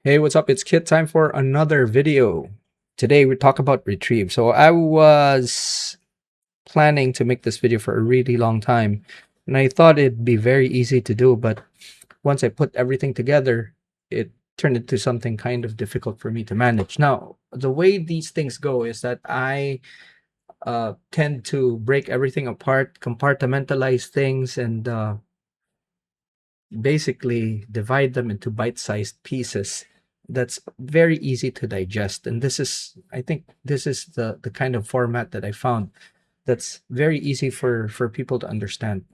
Hey, what's up? It's Kit time for another video. Today we talk about retrieve. So I was planning to make this video for a really long time, and I thought it'd be very easy to do, but once I put everything together, it turned into something kind of difficult for me to manage. Now, the way these things go is that I tend to break everything apart, compartmentalize things, and basically divide them into bite-sized pieces that's very easy to digest. And I think this is the kind of format that I found that's very easy for people to understand.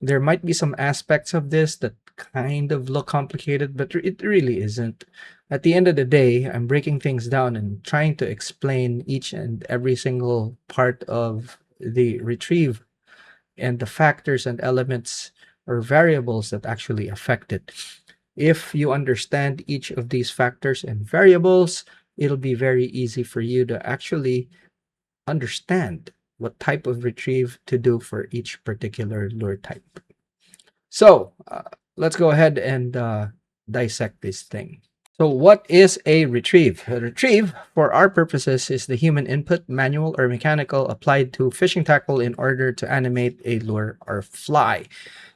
There might be some aspects of this that kind of look complicated, but it really isn't. At the end of the day, I'm breaking things down and trying to explain each and every single part of the retrieve and the factors and elements or variables that actually affect it. If you understand each of these factors and variables, it'll be very easy for you to actually understand what type of retrieve to do for each particular lure type. So let's go ahead and dissect this thing. So what is a retrieve? A retrieve, for our purposes, is the human input, manual or mechanical, applied to fishing tackle in order to animate a lure or fly.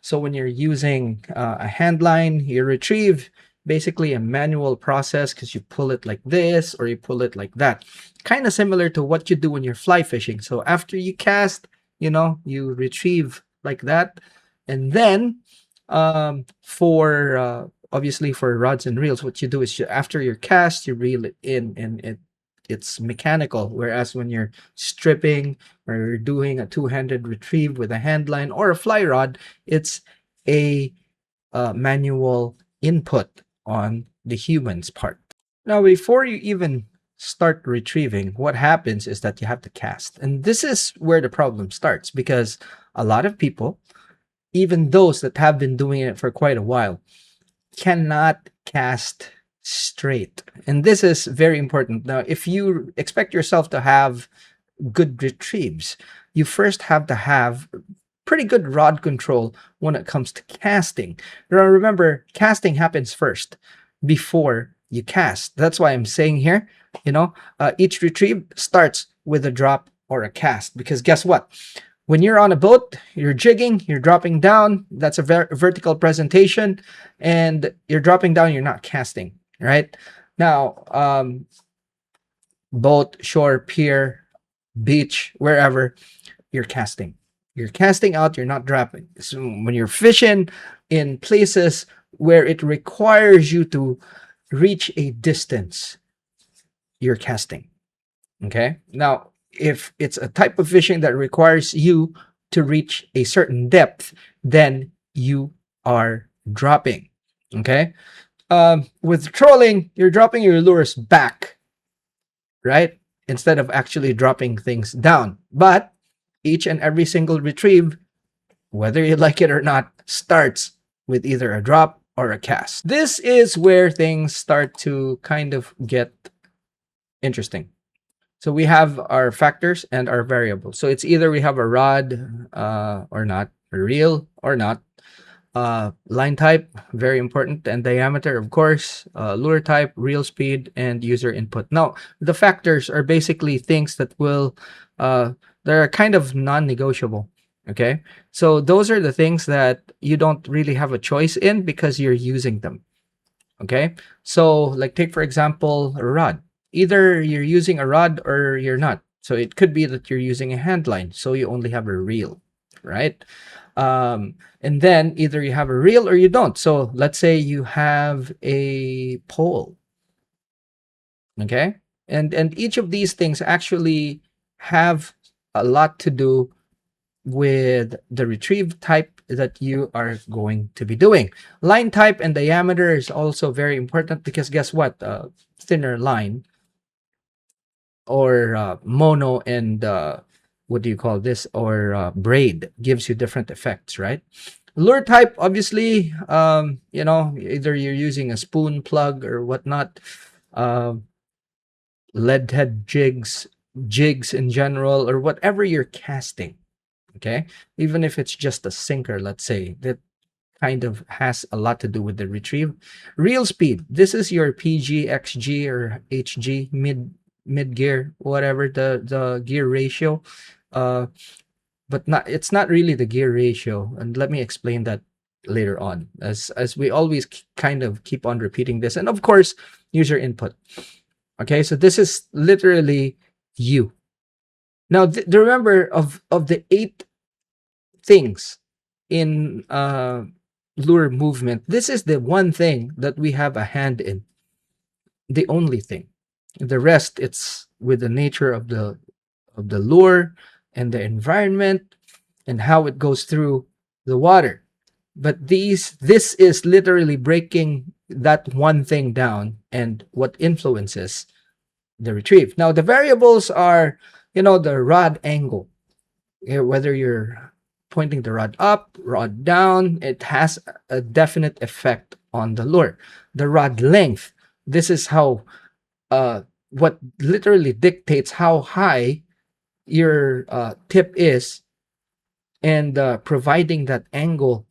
So when you're using a hand line, you retrieve basically a manual process because you pull it like this or you pull it like that. Kind of similar to what you do when you're fly fishing. So after you cast, you retrieve like that. And then for obviously for rods and reels, what you do is after your cast, you reel it in, and it's mechanical. Whereas when you're stripping or you're doing a two-handed retrieve with a hand line or a fly rod, it's a manual input on the human's part. Now, before you even start retrieving, what happens is that you have to cast. And this is where the problem starts, because a lot of people, even those that have been doing it for quite a while, cannot cast straight. And this is very important. Now, if you expect yourself to have good retrieves, you first have to have pretty good rod control when it comes to casting. Now, remember, casting happens first before you cast. That's why I'm saying here, each retrieve starts with a drop or a cast, because guess what? When you're on a boat, you're jigging, you're dropping down. That's a vertical presentation, and you're dropping down, you're not casting, right? Now, boat, shore, pier, beach, wherever, you're casting. You're casting out, you're not dropping. So when you're fishing in places where it requires you to reach a distance, you're casting. Okay? Now, if it's a type of fishing that requires you to reach a certain depth, then you are dropping. Okay? With trolling, you're dropping your lures back, right? Instead of actually dropping things down. But each and every single retrieve, whether you like it or not, starts with either a drop or a cast. This is where things start to kind of get interesting. So we have our factors and our variables. So it's either we have a rod or not, a reel or not, line type, very important, and diameter, of course, lure type, reel speed, and user input. Now, the factors are basically things that will, they're kind of non-negotiable. Okay, so those are the things that you don't really have a choice in because you're using them. Okay, so like take for example a rod. Either you're using a rod or you're not. So it could be that you're using a hand line, so you only have a reel, right? And then either you have a reel or you don't. So let's say you have a pole, okay? And each of these things actually have a lot to do with the retrieve type that you are going to be doing. Line type and diameter is also very important because guess what? Thinner line or mono and what do you call this? Or braid gives you different effects, right? Lure type, obviously, either you're using a spoon plug or whatnot, lead head jigs in general, or whatever you're casting. Okay, even if it's just a sinker, let's say that kind of has a lot to do with the retrieve. Reel speed. This is your PG, XG, or HG, mid gear, whatever the gear ratio. Uh, but not it's not really the gear ratio, and let me explain that later on, as we always kind of keep on repeating this. And of course, user input. Okay, so this is literally you. Now, remember, of the 8 things in lure movement, this is the one thing that we have a hand in, the only thing. The rest, it's with the nature of the lure and the environment and how it goes through the water. But this is literally breaking that one thing down and what influences the retrieve. Now, the variables are, the rod angle. Whether you're pointing the rod up, rod down, it has a definite effect on the lure. The rod length. This is how what literally dictates how high your tip is, and providing that angle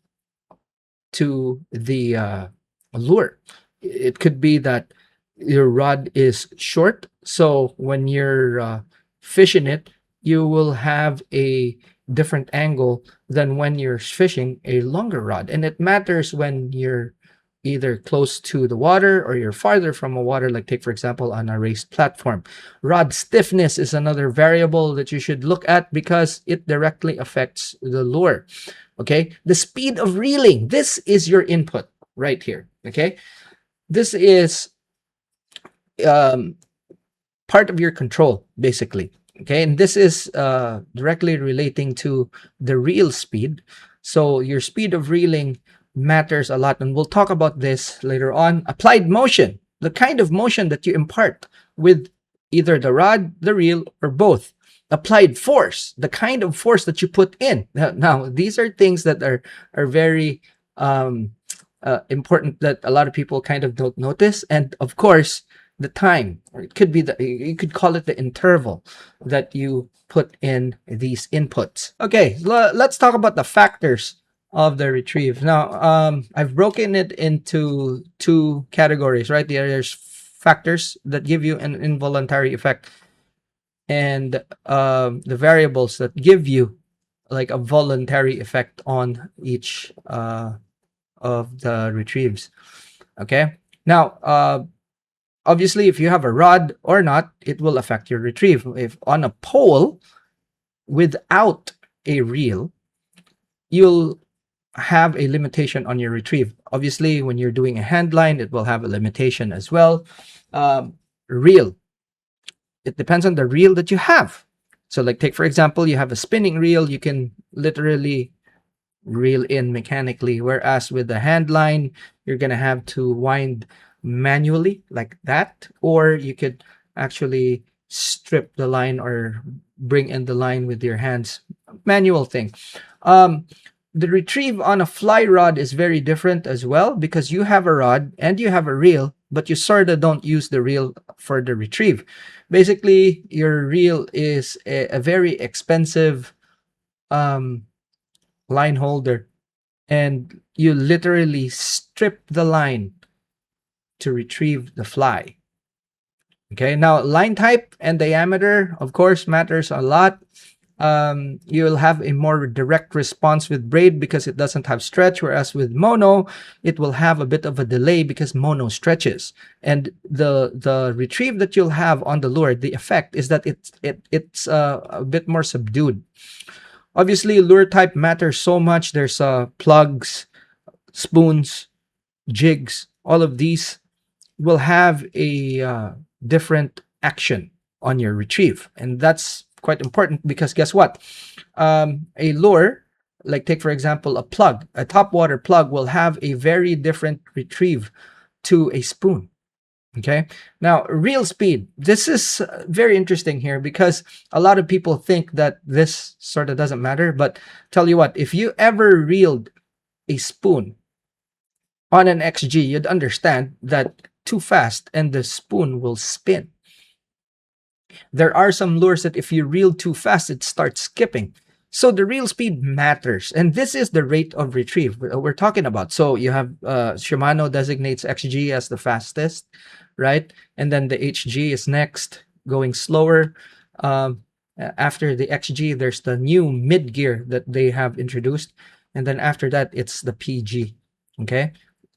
to the lure. It could be that your rod is short, so when you're fishing it, you will have a different angle than when you're fishing a longer rod. And it matters when you're either close to the water or you're farther from a water, like take for example on a raised platform. Rod stiffness is another variable that you should look at because it directly affects the lure. Okay, the speed of reeling, this is your input right here. Okay, this is part of your control, basically. Okay, and this is directly relating to the reel speed. So your speed of reeling matters a lot, and we'll talk about this later on. Applied motion, the kind of motion that you impart with either the rod, the reel, or both. Applied force, the kind of force that you put in. Now these are things that are very important that a lot of people kind of don't notice. And of course, the time, or it could be you could call it the interval that you put in these inputs. Okay, let's talk about the factors of the retrieve. Now, I've broken it into 2 categories, right? There's factors that give you an involuntary effect, and the variables that give you like a voluntary effect on each of the retrieves. Okay, now obviously, if you have a rod or not, it will affect your retrieve. If on a pole without a reel, you'll have a limitation on your retrieve. Obviously, when you're doing a hand line, it will have a limitation as well. Reel, it depends on the reel that you have. So like take for example, you have a spinning reel, you can literally reel in mechanically, whereas with the hand line, you're gonna have to wind manually like that, or you could actually strip the line or bring in the line with your hands, manual thing. The retrieve on a fly rod is very different as well, because you have a rod and you have a reel, but you sort of don't use the reel for the retrieve. Basically, your reel is a very expensive line holder, and you literally strip the line to retrieve the fly. Okay, now line type and diameter, of course, matters a lot. You'll have a more direct response with braid because it doesn't have stretch, whereas with mono, it will have a bit of a delay because mono stretches. And the retrieve that you'll have on the lure, the effect is that it's a bit more subdued. Obviously, lure type matters so much. There's plugs, spoons, jigs. All of these will have a different action on your retrieve, and that's quite important because guess what? A lure, like take for example a plug, a topwater plug, will have a very different retrieve to a spoon. Okay, now reel speed, this is very interesting here because a lot of people think that this sort of doesn't matter, but tell you what, if you ever reeled a spoon on an XG, you'd understand that too fast and the spoon will spin. There are some lures that if you reel too fast, it starts skipping. So the reel speed matters, and this is the rate of retrieve we're talking about. So you have Shimano designates XG as the fastest, right? And then the HG is next, going slower. After the XG, there's the new mid gear that they have introduced, and then after that, it's the PG. Okay,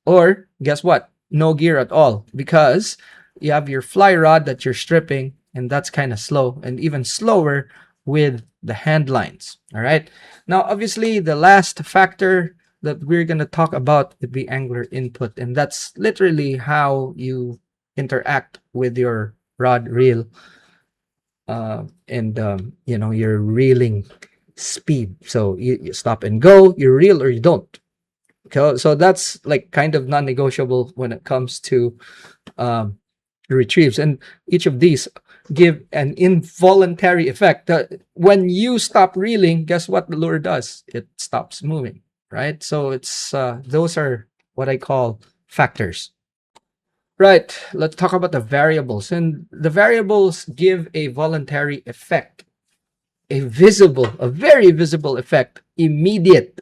or guess what? No gear at all, because you have your fly rod that you're stripping, and that's kind of slow, and even slower with the hand lines. All right. Now, obviously, the last factor that we're going to talk about would be angler input, and that's literally how you interact with your rod reel and your reeling speed. So you stop and go, you reel or you don't. Okay, so that's like kind of non-negotiable when it comes to retrieves, and each of these give an involuntary effect. When you stop reeling, guess what the lure does? It stops moving, right? So it's those are what I call factors. Right, let's talk about the variables. And the variables give a voluntary effect, a very visible effect, immediate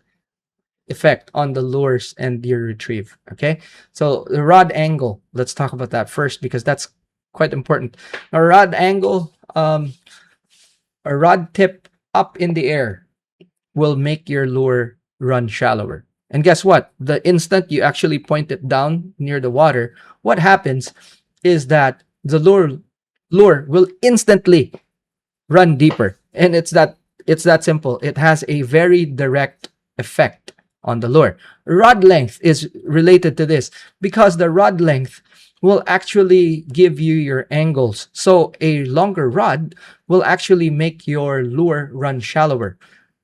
effect on the lures and your retrieve. Okay, so the rod angle, let's talk about that first because that's quite important. A rod angle, a rod tip up in the air will make your lure run shallower. And guess what? The instant you actually point it down near the water, what happens is that the lure will instantly run deeper. And it's that simple. It has a very direct effect on the lure. Rod length is related to this because the rod length will actually give you your angles. So a longer rod will actually make your lure run shallower.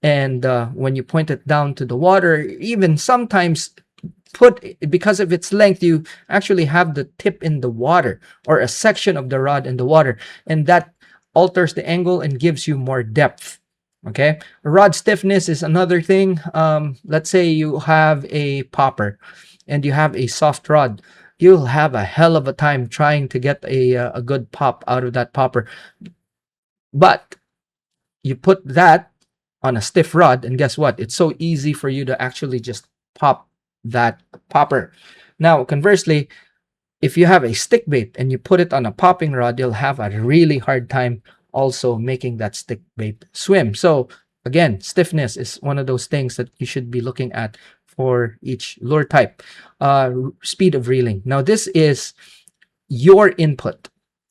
And when you point it down to the water, even sometimes because of its length, you actually have the tip in the water or a section of the rod in the water, and that alters the angle and gives you more depth. Okay, rod stiffness is another thing. Let's say you have a popper and you have a soft rod, you'll have a hell of a time trying to get a good pop out of that popper. But you put that on a stiff rod, and guess what? It's so easy for you to actually just pop that popper. Now, conversely, if you have a stick bait and you put it on a popping rod, you'll have a really hard time also making that stick bait swim. So again, stiffness is one of those things that you should be looking at for each lure type. Speed of reeling. Now, this is your input.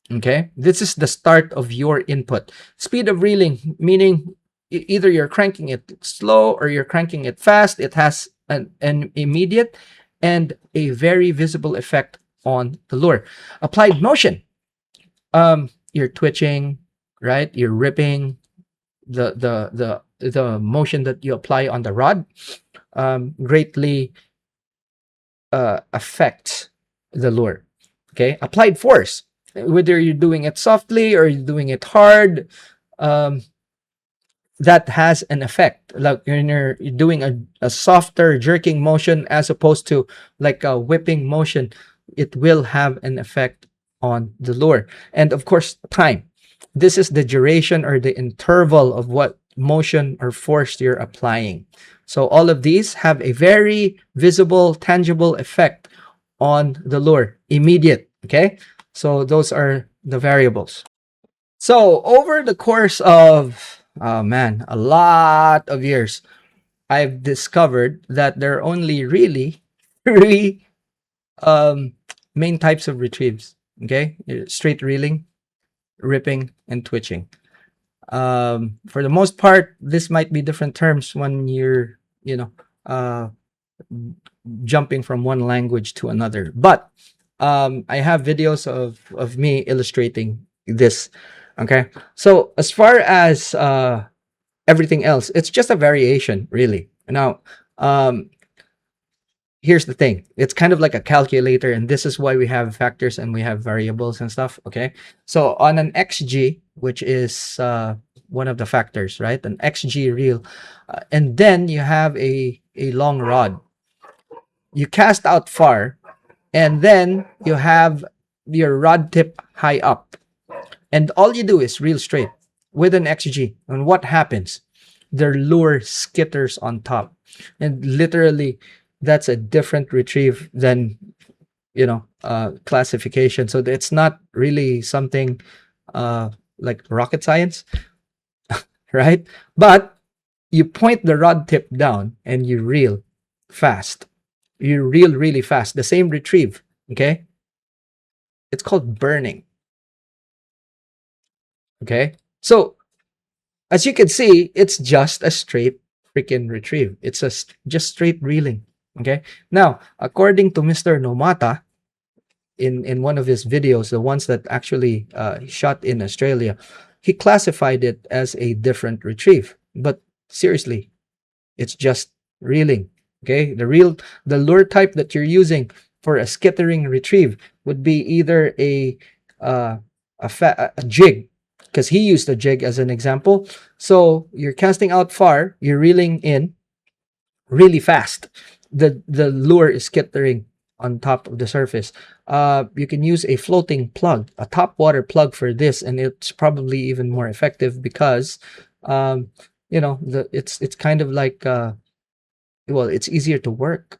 Okay, this is the start of your input. Speed of reeling, meaning either you're cranking it slow or you're cranking it fast. It has an immediate and a very visible effect on the lure. Applied motion, you're twitching, right? You're ripping. The motion that you apply on the rod greatly affects the lure. Okay, applied force, whether you're doing it softly or you're doing it hard, that has an effect. Like when you're doing a softer jerking motion as opposed to like a whipping motion, it will have an effect on the lure. And of course, time. This is the duration or the interval of what motion or force you're applying. So all of these have a very visible, tangible effect on the lure. Immediate. Okay, so those are the variables. So over the course of a lot of years, I've discovered that there are only really three main types of retrieves. Okay, straight reeling, ripping, and twitching. For the most part, this might be different terms when you're jumping from one language to another, but I have videos of me illustrating this. Okay, so as far as everything else, it's just a variation, really. Now, here's the thing. It's kind of like a calculator, and this is why we have factors and we have variables and stuff. Okay, so on an XG, which is one of the factors, right? An XG reel, and then you have a long rod. You cast out far, and then you have your rod tip high up, and all you do is reel straight with an XG. And what happens? their lure skitters on top. And literally, that's a different retrieve than, classification. So it's not really something like rocket science, right? But you point the rod tip down and you reel fast. You reel really fast. The same retrieve, okay? It's called burning, okay? So as you can see, it's just a straight freaking retrieve. It's just straight reeling, okay? Now, according to Mr. Nomata, in one of his videos, the ones that actually shot in Australia, he classified it as a different retrieve. But seriously, it's just reeling. Okay, the lure type that you're using for a skittering retrieve would be either a jig, because he used a jig as an example. So you're casting out far, you're reeling in really fast. The lure is skittering on top of the surface. You can use a floating plug, a top water plug for this, and it's probably even more effective because it's kind of like well, it's easier to work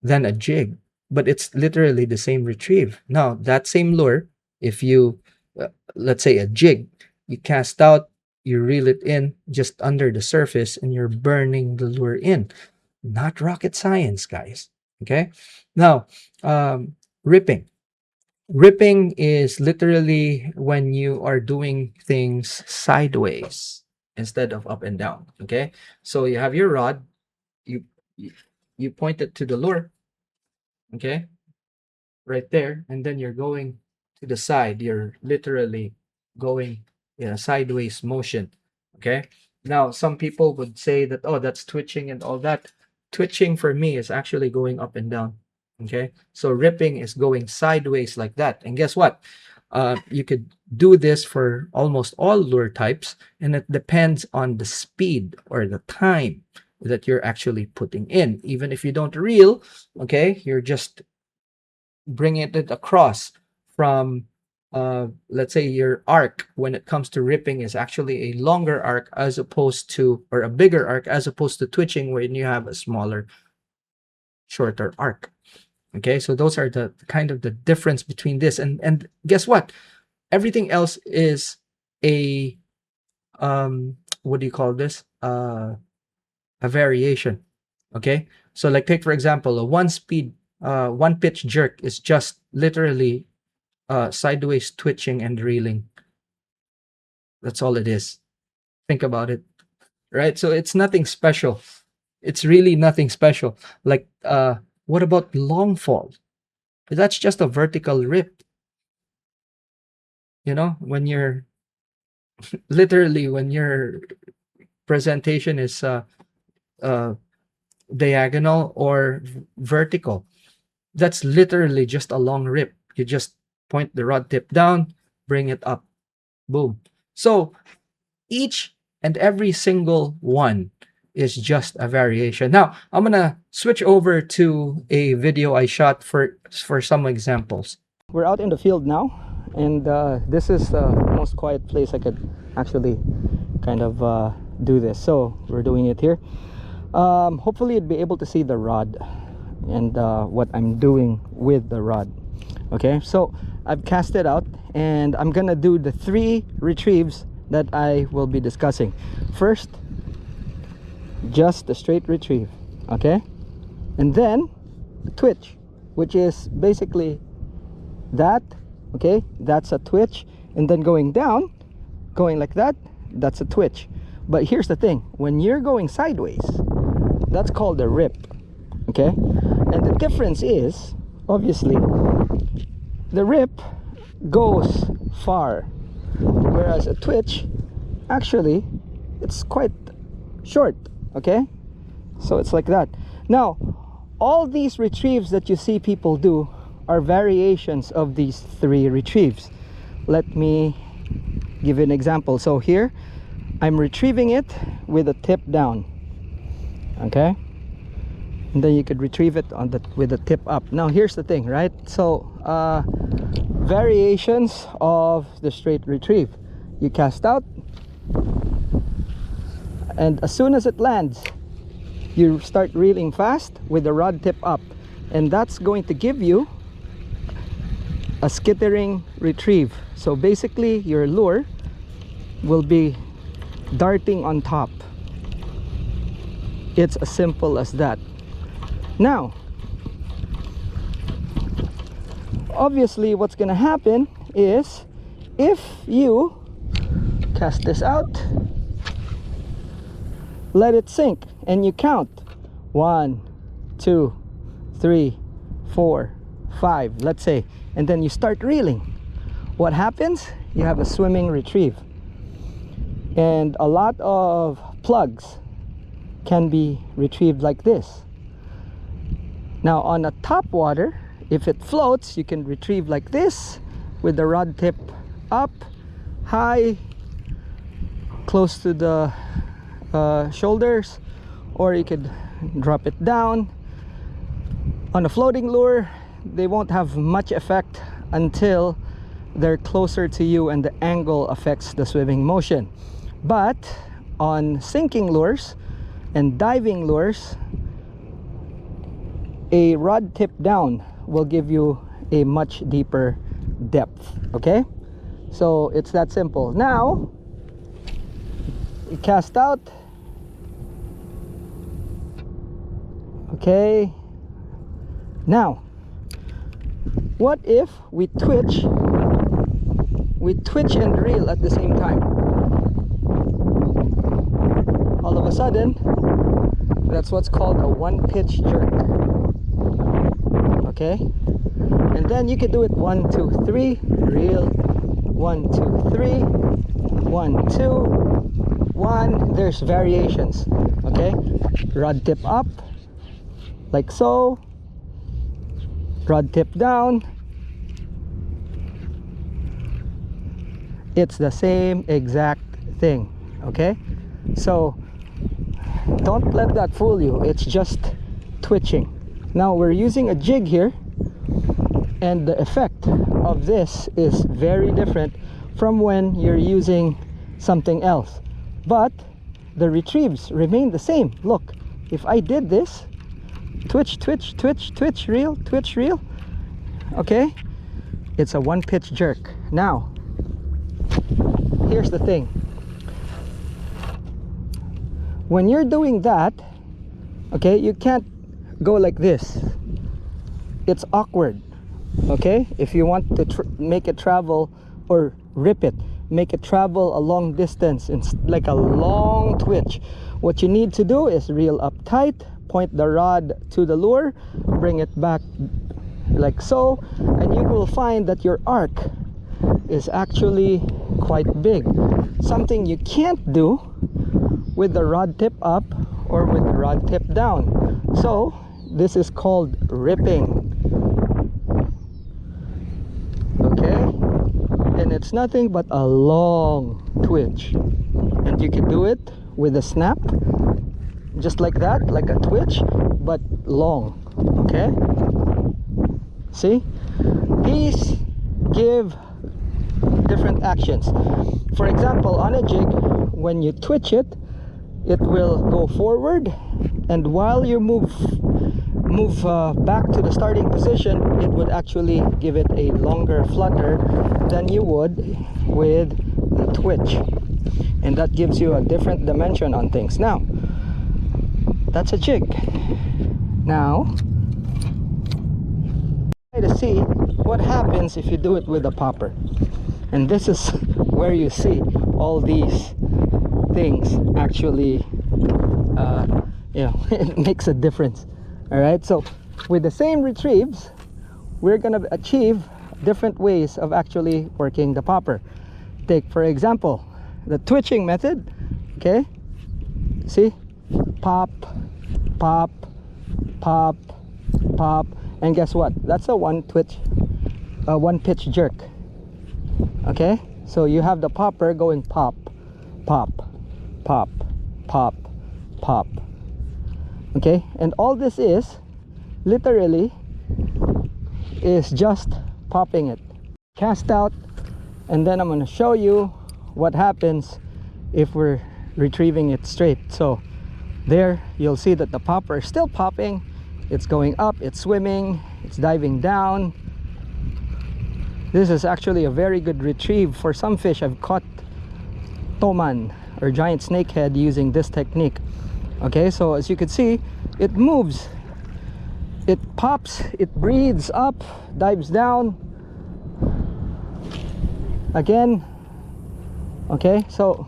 than a jig, but it's literally the same retrieve. Now, that same lure, if you, let's say a jig, you cast out, you reel it in just under the surface, and you're burning the lure in. Not rocket science, guys. Okay. Now, ripping. Ripping is literally when you are doing things sideways instead of up and down. Okay. So you have your rod, you you you point it to the lure, okay, right there, and then you're going to the side. You're literally going in a sideways motion, okay. Now, some people would say that, oh, that's twitching and all that. Twitching for me is actually going up and down, okay. So ripping is going sideways like that. And guess what? You could do this for almost all lure types, and it depends on the speed or the time that you're actually putting in. Even if you don't reel, okay, you're just bringing it across from, let's say your arc when it comes to ripping is actually a longer arc as opposed to, or a bigger arc as opposed to twitching when you have a smaller, shorter arc. Okay, so those are the kind of the difference between this, and guess what? Everything else is a what do you call this? A variation. Okay, so like take for example a one pitch jerk is just literally sideways twitching and reeling. That's all it is. Think about it, right? So it's nothing special. It's really nothing special. Like what about long fall? That's just a vertical rip. When you're literally, when your presentation is uh diagonal or vertical, that's literally just a long rip. You just point the rod tip down, bring it up, boom. So each and every single one is just a variation. Now I'm gonna switch over to a video I shot for some examples. We're out in the field now, and this is the most quiet place I could actually kind of do this. So we're doing it here. Hopefully you'd be able to see the rod and what I'm doing with the rod. Okay, so I've cast it out, and I'm gonna do the 3 retrieves that I will be discussing. First, just a straight retrieve, okay, and then twitch, which is basically that. Okay, that's a twitch, and then going down, going like that, that's a twitch. But here's the thing, when you're going sideways, that's called a rip. Okay, and the difference is obviously the rip goes far, whereas a twitch, actually, it's quite short. Okay, so it's like that. Now, all these retrieves that you see people do are variations of these 3 retrieves. Let me give you an example. So here I'm retrieving it with a tip down, okay, and then you could retrieve it on with the tip up. Now here's the thing, right? So variations of the straight retrieve. You cast out, And as soon as it lands, you start reeling fast with the rod tip up, and that's going to give you a skittering retrieve. So basically your lure will be darting on top. It's as simple as that. Now obviously what's gonna happen is, if you cast this out, let it sink, and you count 1, 2, 3, 4, 5, let's say, and then you start reeling, what happens? You have a swimming retrieve. And a lot of plugs can be retrieved like this. Now on a top water, if it floats, you can retrieve like this with the rod tip up high, close to the shoulders, or you could drop it down. On a floating lure, they won't have much effect until they're closer to you and the angle affects the swimming motion. But on sinking lures and diving lures, a rod tip down will give you a much deeper depth. Okay, so it's that simple. Now you cast out. Okay, now what if we twitch and reel at the same time? All of a sudden, that's what's called a one-pitch jerk. Okay, and then you can do it 1, 2, 3, reel, 1, 2, 3, 1, 2, 1. There's variations. Okay, rod tip up like so, rod tip down. It's the same exact thing. Okay, so don't let that fool you. It's just twitching. Now we're using a jig here, and the effect of this is very different from when you're using something else, but the retrieves remain the same. Look, if I did this, twitch, twitch, twitch, twitch, reel, twitch, reel, okay, it's a one-pitch jerk. Now here's the thing, when you're doing that, okay, you can't go like this. It's awkward. Okay, if you want to make it travel, or rip it, make it travel a long distance, it's like a long twitch, what you need to do is reel up tight, point the rod to the lure, bring it back like so, and you will find that your arc is actually quite big, something you can't do with the rod tip up or with the rod tip down. So this is called ripping. Okay, and it's nothing but a long twitch, and you can do it with a snap, just like that, like a twitch, but long. Okay, see, these give different actions. For example, on a jig, when you twitch it, it will go forward, and while you move back to the starting position, it would actually give it a longer flutter than you would with the twitch, and that gives you a different dimension on things. Now that's a jig. Now try to see what happens if you do it with a popper, and this is where you see all these things actually it makes a difference. All right, so with the same retrieves, we're gonna achieve different ways of actually working the popper. Take, for example, the twitching method. Okay, see, pop, pop, pop, pop, and guess what? That's a one pitch jerk. Okay, so you have the popper going pop, pop, pop, pop, pop. Okay, and all this is literally is just popping it. Cast out, and then I'm going to show you what happens if we're retrieving it straight. So there you'll see that the popper is still popping. It's going up, it's swimming, it's diving down. This is actually a very good retrieve. For some fish, I've caught toman or giant snakehead using this technique. Okay, so as you can see, it moves, it pops, it breathes up, dives down again. Okay, so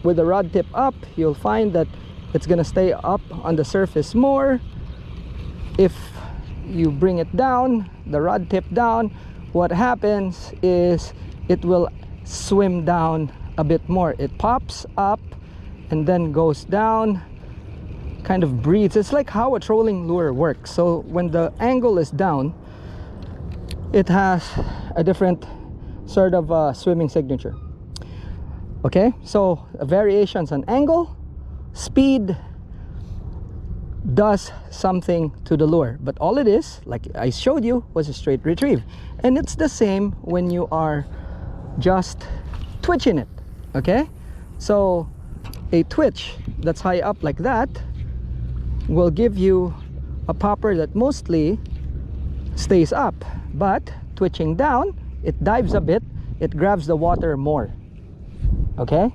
with the rod tip up, you'll find that it's gonna stay up on the surface more. If you bring it down, the rod tip down, what happens is it will swim down a bit more. It pops up and then goes down, kind of breathes. It's like how a trolling lure works. So when the angle is down, it has a different sort of swimming signature. Okay, so variations on angle, speed does something to the lure, but all it is, like I showed you, was a straight retrieve. And it's the same when you are just twitching it. Okay, so a twitch that's high up like that will give you a popper that mostly stays up, but twitching down, it dives a bit, it grabs the water more. Okay,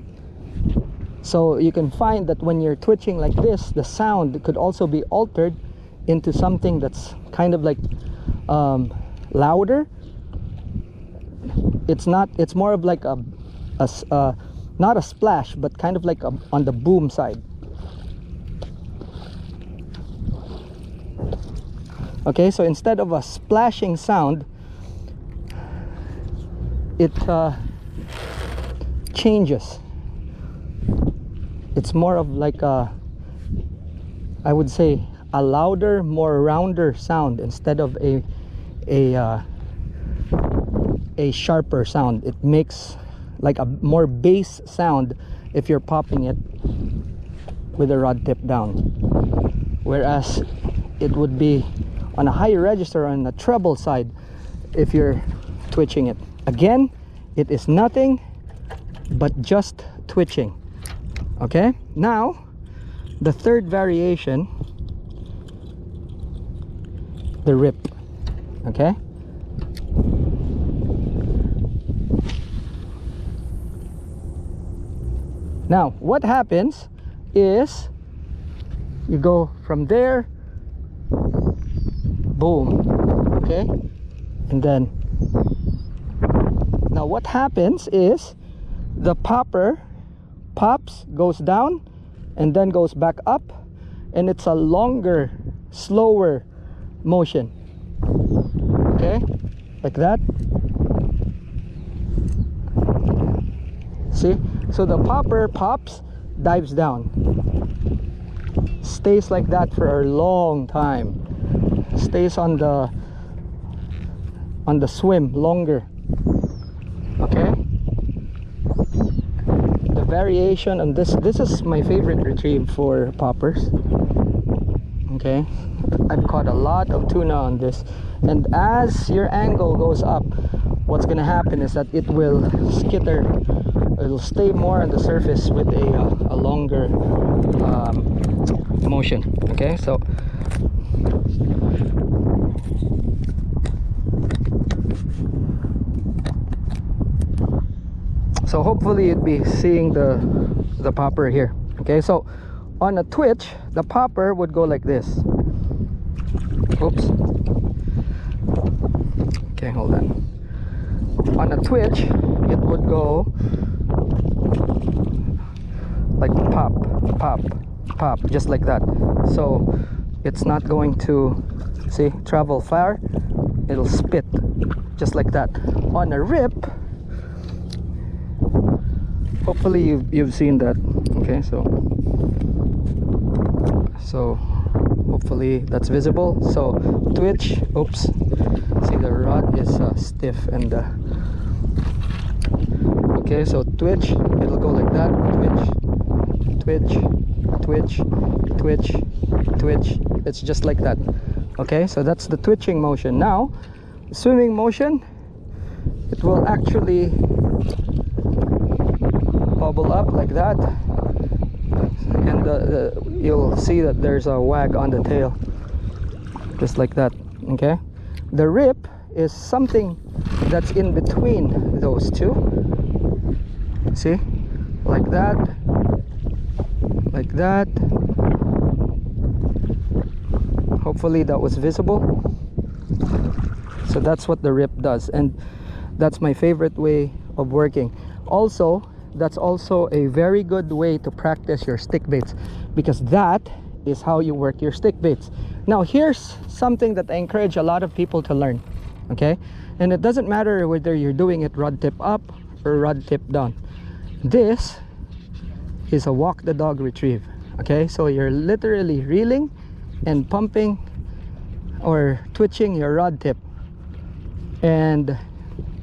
so you can find that when you're twitching like this, the sound could also be altered into something that's kind of like louder. It's more of like a not a splash, but kind of like on the boom side. Okay, so instead of a splashing sound, it changes. It's more of like a, I would say, a louder, more rounder sound instead of a sharper sound. It makes like a more bass sound if you're popping it with the rod tip down, whereas it would be on a higher register on the treble side if you're twitching it. Again, it is nothing but just twitching. Okay, now the third variation, the rip. Okay, now what happens is you go from there, boom. Okay, and then now what happens is the popper pops, goes down, and then goes back up, and it's a longer, slower motion. Okay, like that. See, so the popper pops, dives down, stays like that for a long time, stays on the swim longer. Okay, the variation on this is my favorite retrieve for poppers. Okay, I've caught a lot of tuna on this, and as your angle goes up, what's gonna happen is that it will skitter. It'll stay more on the surface with a longer motion. Okay, so hopefully you'd be seeing the popper here. Okay, so on a twitch, the popper would go like this. Oops. Okay, hold on. On a twitch, it would go like pop, pop, pop, just like that. So it's not going to, see, travel far. It'll spit just like that. On a rip, hopefully you've seen that. Okay, so hopefully that's visible. So twitch, oops, see the rod is stiff, and okay, so twitch, it'll go like that. Twitch, twitch, twitch, twitch, twitch. It's just like that. Okay, so that's the twitching motion. Now swimming motion, it will actually bubble up like that, and you'll see that there's a wag on the tail, just like that. Okay, the rip is something that's in between those two. See, like that, like that. Hopefully that was visible. So that's what the rip does, and that's my favorite way of working. Also, that's also a very good way to practice your stick baits, because that is how you work your stick baits. Now here's something that I encourage a lot of people to learn, okay? And it doesn't matter whether you're doing it rod tip up or rod tip down. This is a walk the dog retrieve, okay? So you're literally reeling and pumping or twitching your rod tip. And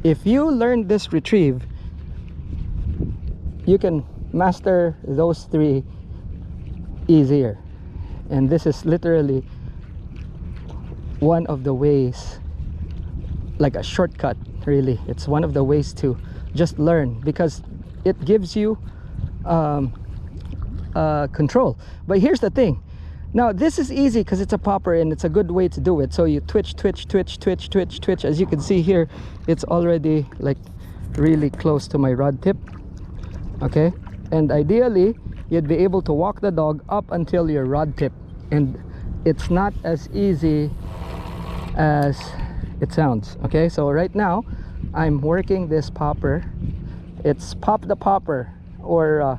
if you learn this retrieve, you can master those three easier. And this is literally one of the ways, like a shortcut, really. It's one of the ways to just learn, because it gives you control. But here's the thing. Now this is easy because it's a popper and it's a good way to do it. So you twitch, twitch, twitch, twitch, twitch, twitch. As you can see here, it's already like really close to my rod tip. Okay, and ideally you'd be able to walk the dog up until your rod tip, and it's not as easy as it sounds. Okay, so right now I'm working this popper. It's pop the popper, or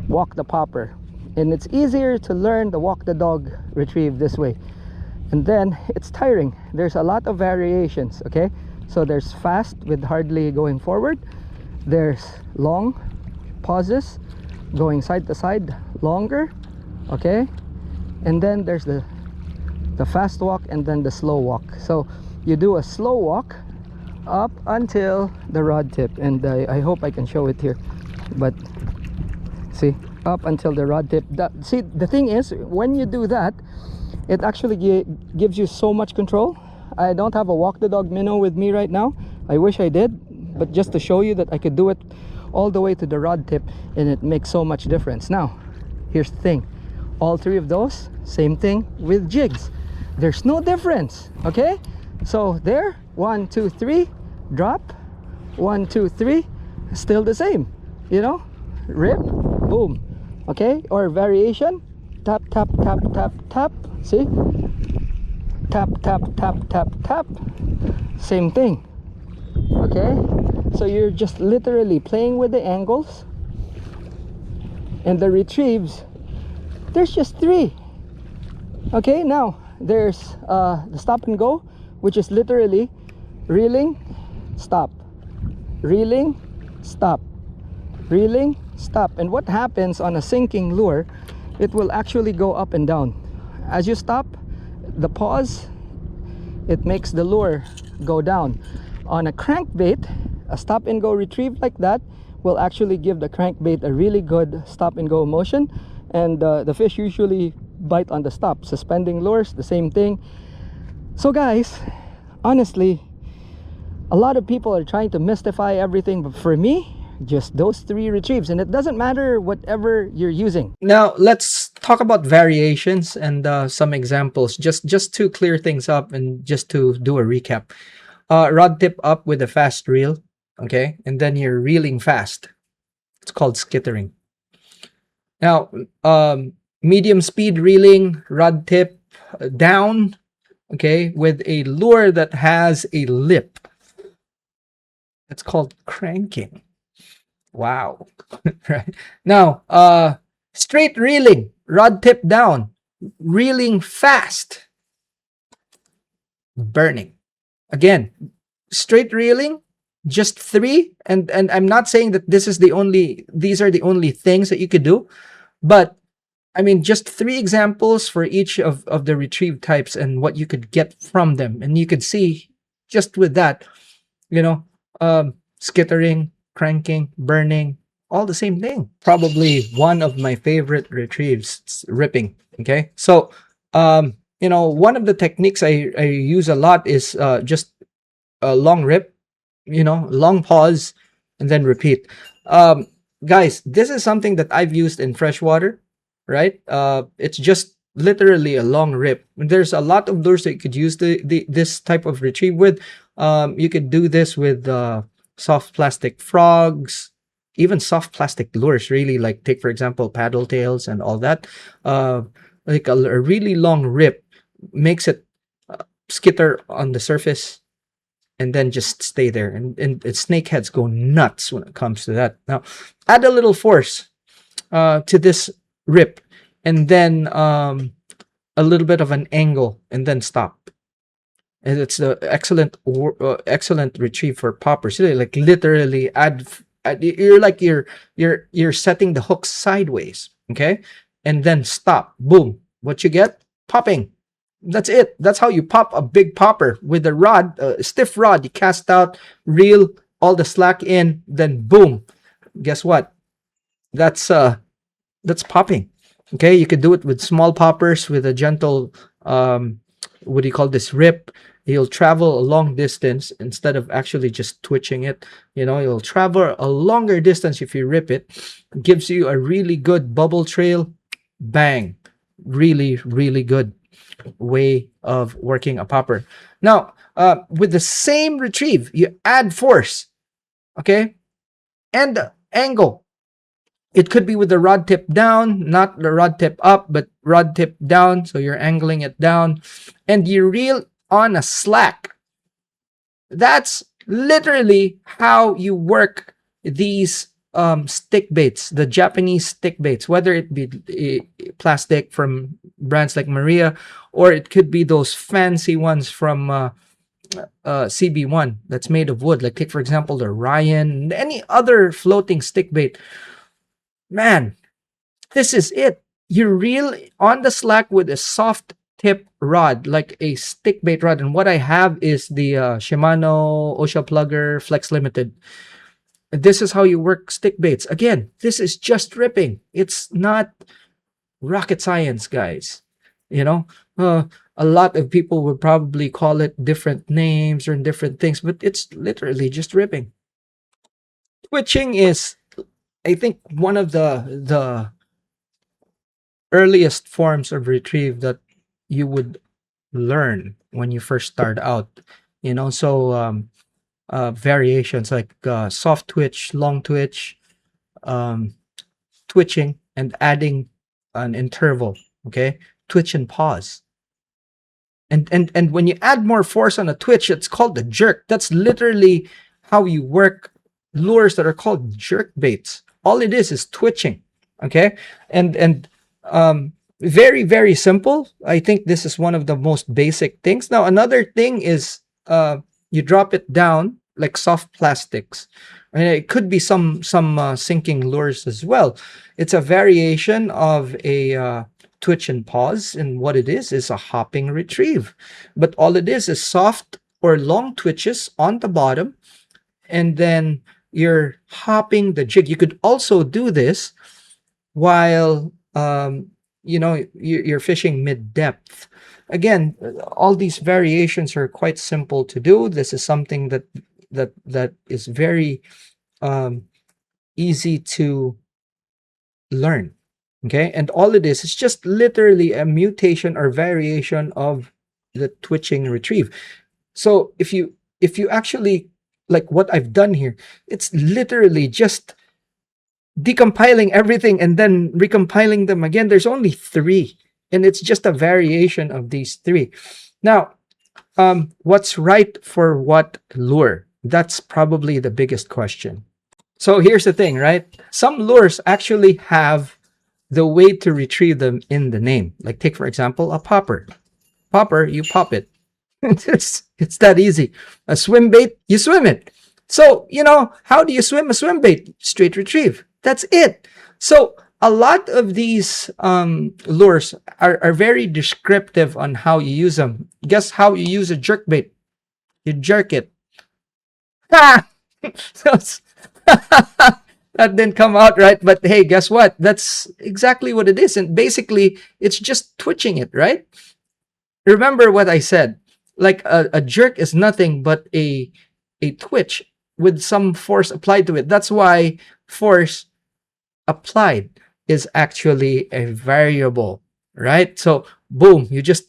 walk the popper, and it's easier to learn the walk the dog retrieve this way. And then it's tiring. There's a lot of variations. Okay, so there's fast with hardly going forward, there's long pauses going side to side longer, okay, and then there's the fast walk and then the slow walk. So you do a slow walk up until the rod tip, and I hope I can show it here, but see, up until the rod tip. See, the thing is, when you do that, it actually gives you so much control. I don't have a walk the dog minnow with me right now. I wish I did, but just to show you that I could do it all the way to the rod tip, and it makes so much difference. Now here's the thing, all three of those, same thing with jigs. There's no difference. Okay, so there, 1 2 3, drop, 1 2 3, still the same, you know, rip, boom. Okay, or variation, tap tap tap tap tap. See, tap tap tap tap tap, same thing. Okay, so you're just literally playing with the angles. And the retrieves, there's just 3. Okay, now there's the stop and go, which is literally reeling, stop, reeling, stop, reeling, stop. And what happens on a sinking lure, it will actually go up and down. As you stop, the pause, it makes the lure go down. On a crankbait, a stop and go retrieve like that will actually give the crankbait a really good stop and go motion, and the fish usually bite on the stop. Suspending lures, the same thing. So guys, honestly, a lot of people are trying to mystify everything, but for me, just those 3 retrieves, and it doesn't matter whatever you're using. Now let's talk about variations and some examples, just to clear things up and just to do a recap. Rod tip up with a fast reel, okay, and then you're reeling fast. It's called skittering. Now medium speed reeling, rod tip down, okay, with a lure that has a lip. It's called cranking. Wow. Right. Now straight reeling, rod tip down, reeling fast, burning. Again, straight reeling, just 3, and I'm not saying that these are the only things that you could do, but I mean, just 3 examples for each of the retrieve types and what you could get from them. And you could see just with that, you know, skittering, cranking, burning, all the same thing. Probably one of my favorite retrieves, it's ripping. Okay, so you know, one of the techniques I use a lot is just a long rip, you know, long pause, and then repeat. guys, this is something that I've used in freshwater, right? It's just literally a long rip. There's a lot of lures that you could use this type of retrieve with. You could do this with soft plastic frogs, even soft plastic lures, really, like take for example paddle tails and all that. Uh, like a really long rip makes it skitter on the surface and then just stay there. And snakeheads go nuts when it comes to that. Now, add a little force to this rip, and then a little bit of an angle, and then stop. And it's the excellent retrieve for poppers. Like literally you're like you're setting the hook sideways, okay, and then stop. Boom. What you get? Popping. That's it. That's how you pop a big popper with a rod, a stiff rod. You cast out, reel all the slack in, then boom. Guess what? That's popping. Okay, you could do it with small poppers with a gentle what do you call this, rip. You'll travel a long distance instead of actually just twitching it. You'll travel a longer distance if you rip it. It gives you a really good bubble trail. Bang. Really, really good way of working a popper. Now, with the same retrieve, you add force, okay, and angle. It could be with the rod tip down, not the rod tip up, but rod tip down. So you're angling it down, and you reel on a slack. That's literally how you work these stick baits, the Japanese stick baits, whether it be plastic from brands like Maria, or it could be those fancy ones from CB1 that's made of wood. Like take for example the Ryan, any other floating stick bait. Man, this is it. You reel on the slack with a soft tip rod, like a stick bait rod. And what I have is the Shimano Osha Plugger Flex Limited. This is how you work stick baits. Again, this is just ripping. It's not rocket science, guys. A lot of people would probably call it different names or different things, but it's literally just ripping. Twitching is, I think, one of the earliest forms of retrieve that you would learn when you first start out. So variations like soft twitch, long twitch, twitching, and adding an interval. Okay, twitch and pause. And when you add more force on a twitch, it's called the jerk. That's literally how you work lures that are called jerk baits. All it is twitching. Okay, and very, very simple. I think this is one of the most basic things. Now, another thing is you drop it down like soft plastics. And it could be some sinking lures as well. It's a variation of a twitch and pause, and what it is a hopping retrieve. But all it is soft or long twitches on the bottom, and then you're hopping the jig. You could also do this while you're fishing mid-depth. Again, all these variations are quite simple to do. This is something that is very easy to learn. Okay, and all it is just literally a mutation or variation of the twitching retrieve. So if you actually, like what I've done here, it's literally just decompiling everything and then recompiling them again. There's only 3, and it's just a variation of these 3. Now, what's right for what lure? That's probably the biggest question. So here's the thing, right? Some lures actually have the way to retrieve them in the name. Like take, for example, a popper. Popper, you pop it. It's that easy. A swim bait, you swim it. So, how do you swim a swim bait? Straight retrieve. That's it. So a lot of these lures are very descriptive on how you use them. Guess how you use a jerk bait? You jerk it. That didn't come out right, but hey, guess what? That's exactly what it is. And basically, it's just twitching it, right? Remember what I said. Like a jerk is nothing but a twitch with some force applied to it. That's why force applied is actually a variable, right? So boom, you just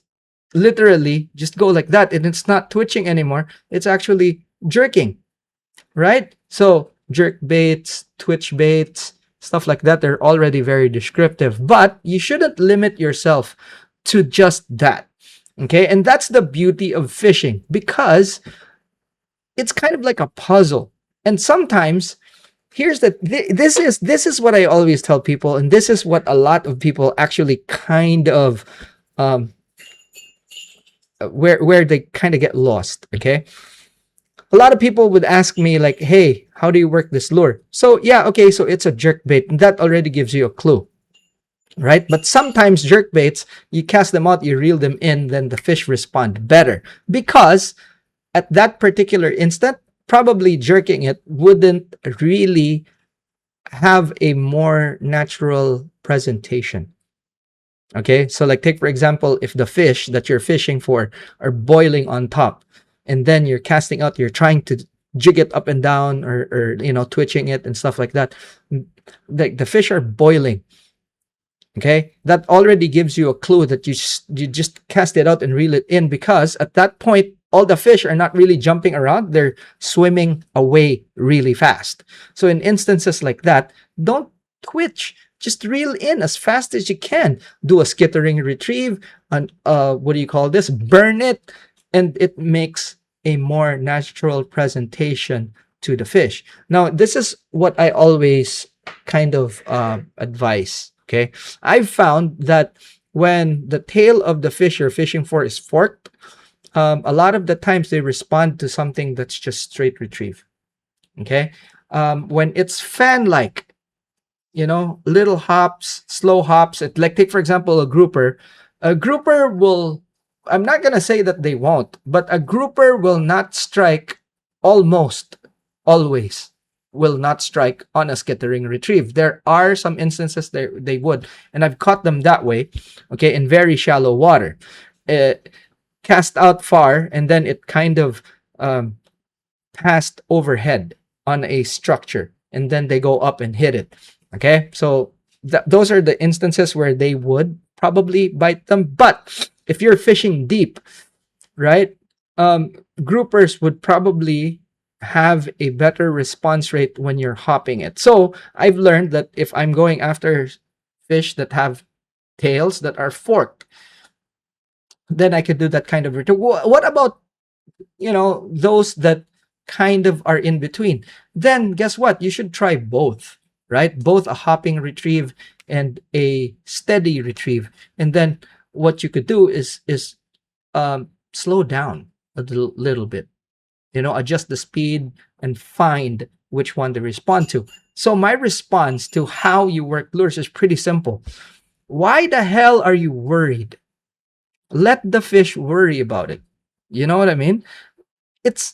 literally just go like that, and it's not twitching anymore. It's actually jerking, right? So jerk baits, twitch baits, stuff like that, they're already very descriptive, but you shouldn't limit yourself to just that. Okay. And that's the beauty of fishing, because it's kind of like a puzzle. And sometimes here's the this is what I always tell people, and this is what a lot of people actually kind of um where they kind of get lost. Okay, a lot of people would ask me like, hey, how do you work this lure? So yeah, okay, so it's a jerk bait, and that already gives you a clue, right? But sometimes jerk baits, you cast them out, you reel them in, then the fish respond better, because at that particular instant, probably jerking it wouldn't really have a more natural presentation. Okay, so like take for example, if the fish that you're fishing for are boiling on top, and then you're casting out, you're trying to jig it up and down, or you know, twitching it and stuff like that, the fish are boiling. Okay, that already gives you a clue that you just cast it out and reel it in, because at that point all the fish are not really jumping around, they're swimming away really fast. So in instances like that, don't twitch, just reel in as fast as you can, do a skittering retrieve, and what do you call this, burn it, and it makes a more natural presentation to the fish. Now this is what I always kind of advise. Okay, I've found that when the tail of the fish you're fishing for is forked, a lot of the times they respond to something that's just straight retrieve. Okay, when it's fan-like, you know, little hops, slow hops. It, like take for example a grouper. A grouper will, I'm not gonna say that they won't, but a grouper will not strike, almost always will not strike on a skittering retrieve. There are some instances they would, and I've caught them that way. Okay, in very shallow water, cast out far, and then it kind of passed overhead on a structure, and then they go up and hit it. Okay, so those are the instances where they would probably bite them. But if you're fishing deep, right, groupers would probably have a better response rate when you're hopping it. So I've learned that if I'm going after fish that have tails that are forked, then I could do that kind of retrieve. What about, you know, those that kind of are in between? Then guess what? You should try both, right? Both a hopping retrieve and a steady retrieve. And then what you could do is slow down a little bit, you know, adjust the speed and find which one to respond to. So my response to how you work lures is pretty simple. Why the hell are you worried? Let the fish worry about it. You know what I mean? It's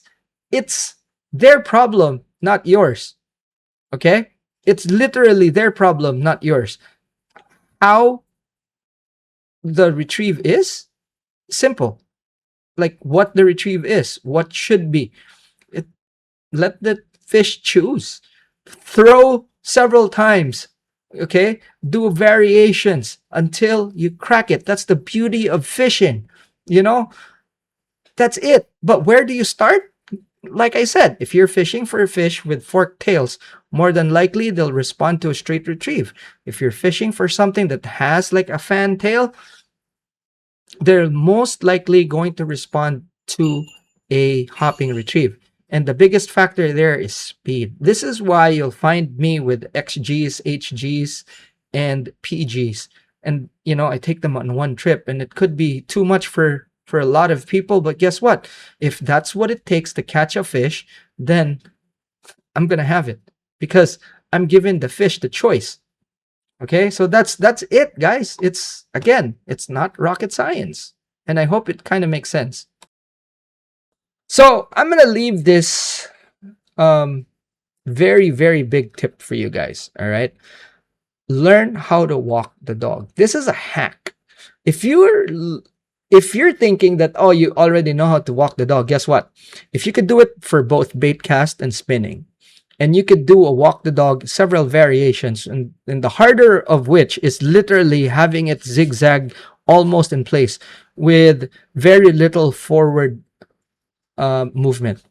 it's their problem, not yours. Okay? It's literally their problem, not yours. How the retrieve is simple. Like what the retrieve is, what should be. It, let the fish choose. Throw several times. Okay? Do variations until you crack it. That's the beauty of fishing. You know? That's it. But where do you start? Like I said, if you're fishing for a fish with forked tails, more than likely they'll respond to a straight retrieve. If you're fishing for something that has like a fan tail, they're most likely going to respond to a hopping retrieve. And the biggest factor there is speed. This is why you'll find me with XGs, HGs, and PGs. And, you know, I take them on one trip, and it could be too much for a lot of people. But guess what? If that's what it takes to catch a fish, then I'm going to have it, because I'm giving the fish the choice. Okay, so that's it, guys. It's, again, it's not rocket science, and I hope it kind of makes sense. So I'm gonna leave this very, very big tip for you guys. All right, learn how to walk the dog. This is a hack. If you're thinking that, oh, you already know how to walk the dog, guess what? If you could do it for both bait cast and spinning, And you could do a walk the dog, several variations, and the harder of which is literally having it zigzag almost in place with very little forward movement.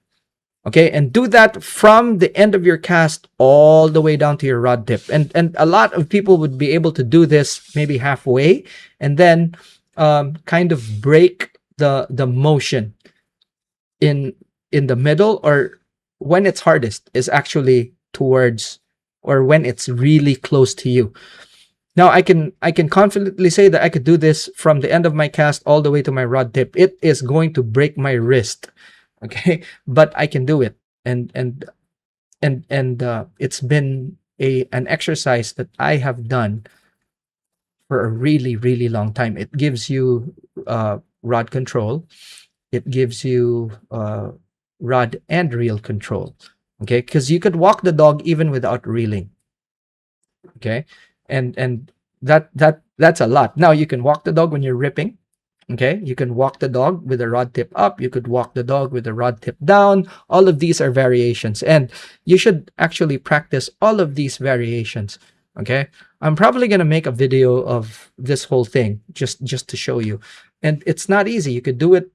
Okay, and do that from the end of your cast all the way down to your rod tip. And a lot of people would be able to do this maybe halfway, and then kind of break the motion in the middle, or when it's hardest is actually towards, or when it's really close to you. Now I can confidently say that I could do this from the end of my cast all the way to my rod tip. It is going to break my wrist, okay, but I can do it. And it's been an exercise that I have done for a really really long time. It gives you rod control. It gives you rod and reel control, okay, because you could walk the dog even without reeling, okay, and that's a lot. Now you can walk the dog when you're ripping. Okay, you can walk the dog with the rod tip up. You could walk the dog with the rod tip down. All of these are variations, and you should actually practice all of these variations. Okay, I'm probably gonna make a video of this whole thing just to show you, and it's not easy. You could do it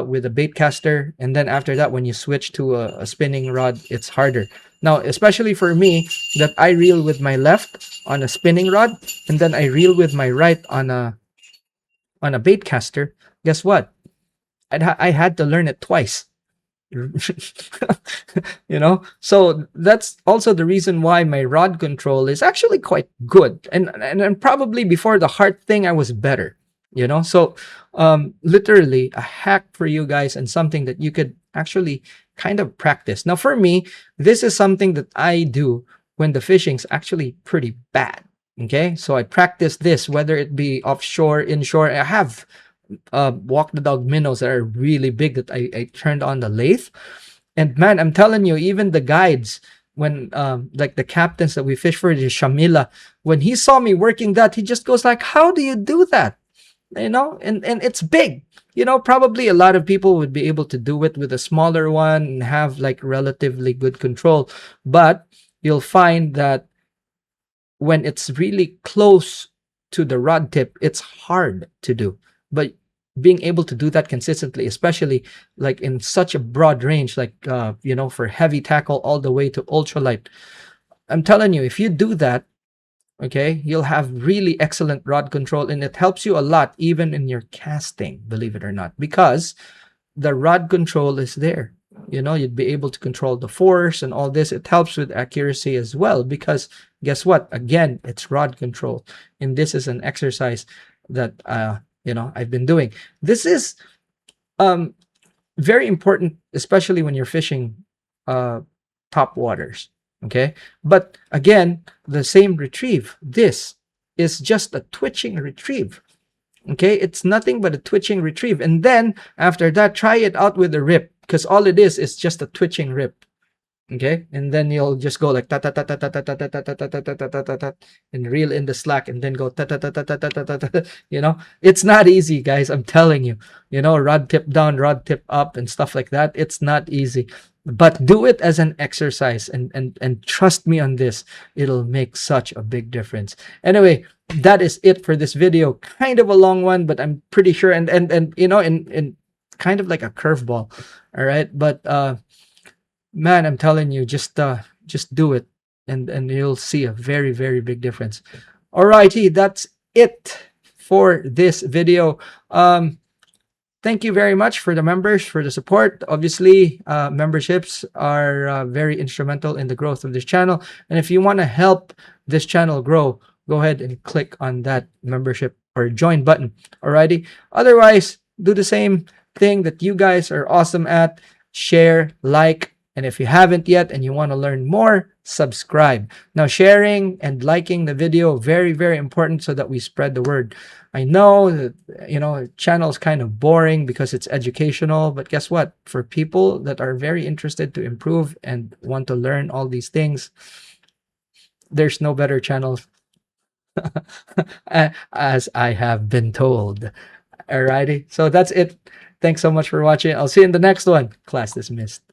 with a bait caster, and then after that, when you switch to a spinning rod, it's harder. Now, especially for me, that I reel with my left on a spinning rod, and then I reel with my right on a bait caster. Guess what? I had to learn it twice. So that's also the reason why my rod control is actually quite good, and probably before the heart thing I was better. So literally a hack for you guys, and something that you could actually kind of practice. Now for me, this is something that I do when the fishing's actually pretty bad. Okay, so I practice this, whether it be offshore, inshore. I have walk the dog minnows that are really big that I turned on the lathe. And man, I'm telling you, even the guides, when like the captains that we fish for, the Shamila, when he saw me working that, he just goes like, how do you do that? And it's big. Probably a lot of people would be able to do it with a smaller one and have like relatively good control. But you'll find that when it's really close to the rod tip, it's hard to do. But being able to do that consistently, especially like in such a broad range, like for heavy tackle all the way to ultralight, I'm telling you, if you do that, okay, you'll have really excellent rod control, and it helps you a lot even in your casting, believe it or not, because the rod control is there. You'd be able to control the force and all this. It helps with accuracy as well, because guess what? Again, it's rod control. And this is an exercise that, I've been doing. This is very important, especially when you're fishing top waters. Okay. But again, the same retrieve. This is just a twitching retrieve. Okay, it's nothing but a twitching retrieve. And then after that, try it out with a rip, because all it is just a twitching rip. Okay, and then you'll just go like ta ta ta ta ta ta ta ta ta ta ta ta ta ta ta, and reel in the slack, and then go ta ta ta ta ta ta ta ta ta. It's not easy, guys. I'm telling you. Rod tip down, rod tip up, and stuff like that. It's not easy. But do it as an exercise, and trust me on this, it'll make such a big difference. Anyway, that is it for this video. Kind of a long one, but I'm pretty sure, and in kind of like a curveball. All right, but man, I'm telling you, just do it, and you'll see a very very big difference. Alrighty, that's it for this video. Thank you very much for the members, for the support. Obviously, memberships are very instrumental in the growth of this channel. And if you want to help this channel grow, go ahead and click on that membership or join button. Alrighty. Otherwise, do the same thing that you guys are awesome at. Share, like, and if you haven't yet and you want to learn more, subscribe. Now, sharing and liking the video, very, very important, so that we spread the word. I know that, channel is kind of boring because it's educational, but guess what? For people that are very interested to improve and want to learn all these things, there's no better channel as I have been told. Alrighty. So that's it. Thanks so much for watching. I'll see you in the next one. Class dismissed.